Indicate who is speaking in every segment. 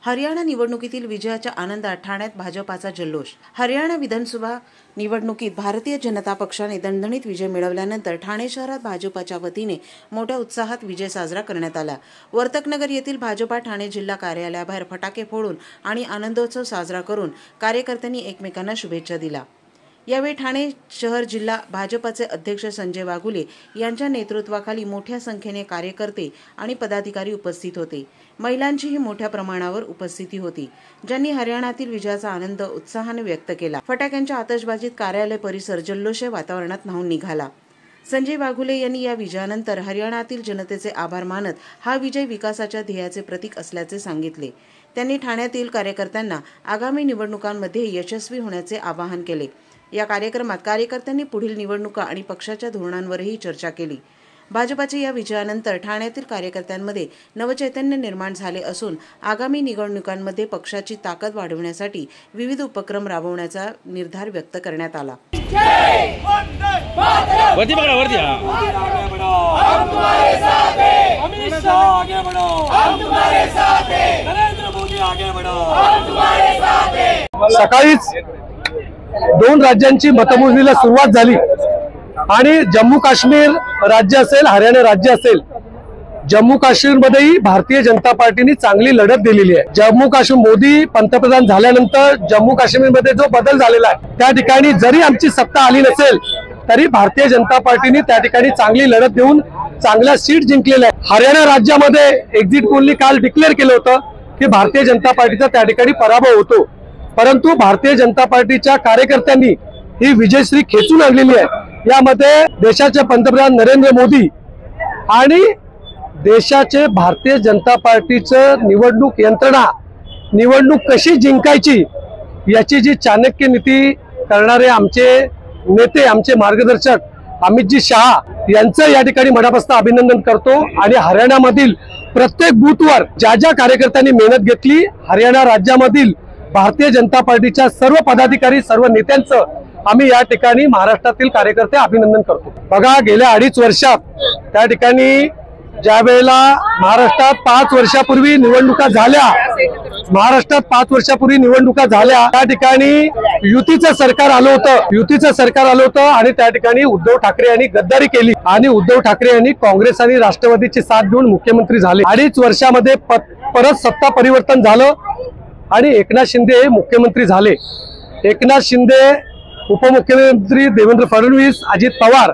Speaker 1: हरियाणा निवडणुकीतील विजयाच्या आनंदात ठाण्यात भाजपाचा जल्लोष। हरियाणा विधानसभा निवडणुकीत भारतीय जनता पक्षाने दणदणीत विजय मिळवल्यानंतर ठाणे शहरात भाजपाच्या वतीने मोठ्या उत्साहात विजय साजरा करण्यात आला। वर्तकनगर येथील भाजपा ठाणे जिल्हा कार्यालयाबाहेर फटाके फोडून आणि आनंदोत्सव साजरा करून कार्यकर्त्यांनी एकमेकांना शुभेच्छा दिल्या। यावेळी ठाणे शहर जिल्हा भाजपाचे अध्यक्ष संजय वाघुले यांच्या नेतृत्वाखाली मोठ्या संख्येने कार्यकर्ते आणि पदाधिकारी उपस्थित होते। महिलांचीही मोठ्या प्रमाणावर उपस्थिती होती, ज्यांनी हरियाणातील विजयाचा आनंद उत्साहाने व्यक्त केला। फटाक्यांच्या आतषबाजीत कार्यालय परिसर जल्लोषीय वातावरणात न्हाऊन निघाला। संजय वाघुले यांनी या विजयानंतर हरियाणातील जनतेचे आभार मानत हा विजय विकासाच्या ध्येयाचे प्रतीक असल्याचे सांगितले। त्यांनी ठाण्यातील कार्यकर्त्यांना आगामी निवडणुकांमध्ये यशस्वी होण्याचे आवाहन केले। या कार्यक्रमात कार्यकर्त्यांनी पुढील निवडणुका आणि पक्षाच्या धोरणांवरही चर्चा केली। भाजपाच्या या विजयानंतर ठाण्यातील कार्यकर्त्यांमध्ये नवचैतन्य निर्माण झाले असून आगामी निवडणुकांमध्ये पक्षाची ताकद वाढवण्यासाठी विविध उपक्रम राबवण्याचा निर्धार व्यक्त करण्यात आला।
Speaker 2: सकाळीच 2 राज्यांची मतमोजणीला सुरुवात झाली आणि जम्मू काश्मीर राज्य असेल, हरियाणा राज्य असेल, जम्मू काश्मीरमध्येही भारतीय जनता पार्टीने चांगली लढत दिलेली आहे। जम्मू काश्मीर मोदी पंतप्रधान झाल्यानंतर जम्मू काश्मीरमध्ये जो बदल झालेला आहे, त्या ठिकाणी जरी आमची सत्ता आली नसेल तरी भारतीय जनता पार्टीने त्या ठिकाणी चांगली लढत देऊन चांगल्या सीट जिंकलेल्या आहेत। हरियाणा राज्यामध्ये एक्झिट पोलनी काल डिक्लेअर केलं होतं की भारतीय जनता पार्टीचा त्या ठिकाणी पराभव होतो, परंतु भारतीय जनता पार्टीच्या कार्यकर्त्यांनी ही विजयश्री खेचून आणलेली आहे। यामध्ये देशाचे पंतप्रधान नरेंद्र मोदी आणि देशाचे भारतीय जनता पार्टीचं निवडणूक यंत्रणा, निवडणूक कशी जिंकायची याची जी चाणक्य नीती करणारे आमचे नेते, आमचे मार्गदर्शक अमितजी शहा यांचं या ठिकाणी मनापासून अभिनंदन करतो। आणि हरियाणामधील प्रत्येक बूथवर ज्या ज्या कार्यकर्त्यांनी मेहनत घेतली, हरियाणा राज्यामधील भारतीय जनता पार्टीच्या सर्व पदाधिकारी, सर्व नेत्यांचं आम्ही या ठिकाणी महाराष्ट्रातील कार्यकर्ते अभिनंदन करतो। बघा, गेल्या 2.5 वर्षात त्या ठिकाणी ज्या वेळेला महाराष्ट्रात 5 वर्षापूर्वी निवडणुका झाल्या, त्या ठिकाणी युतीचं सरकार आलं होतं आणि त्या ठिकाणी उद्धव ठाकरे यांनी गद्दारी केली आणि उद्धव ठाकरे यांनी काँग्रेस आणि राष्ट्रवादीची साथ घेऊन मुख्यमंत्री झाले। 2.5 वर्षामध्ये परत सत्ता परिवर्तन झालं आणि एकनाथ शिंदे हे मुख्यमंत्री झाले। एकनाथ शिंदे, उपमुख्यमंत्री देवेंद्र फडणवीस, अजित पवार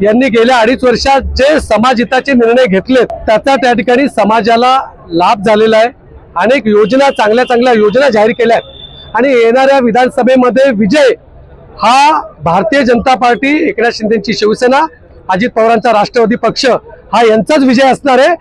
Speaker 2: यांनी गेल्या 2.5 वर्षात जे समाजहिताचे निर्णय घेतले त्याचा त्या ठिकाणी समाजाला लाभ झालेला आहे। अनेक योजना, चांगल्या योजना जाहीर केल्या आहेत आणि येणाऱ्या विधानसभेमध्ये विजय हा भारतीय जनता पार्टी, एकनाथ शिंदेची शिवसेना, अजित पवारांचा राष्ट्रवादी पक्ष हा यांचाच विजय असणार आहे।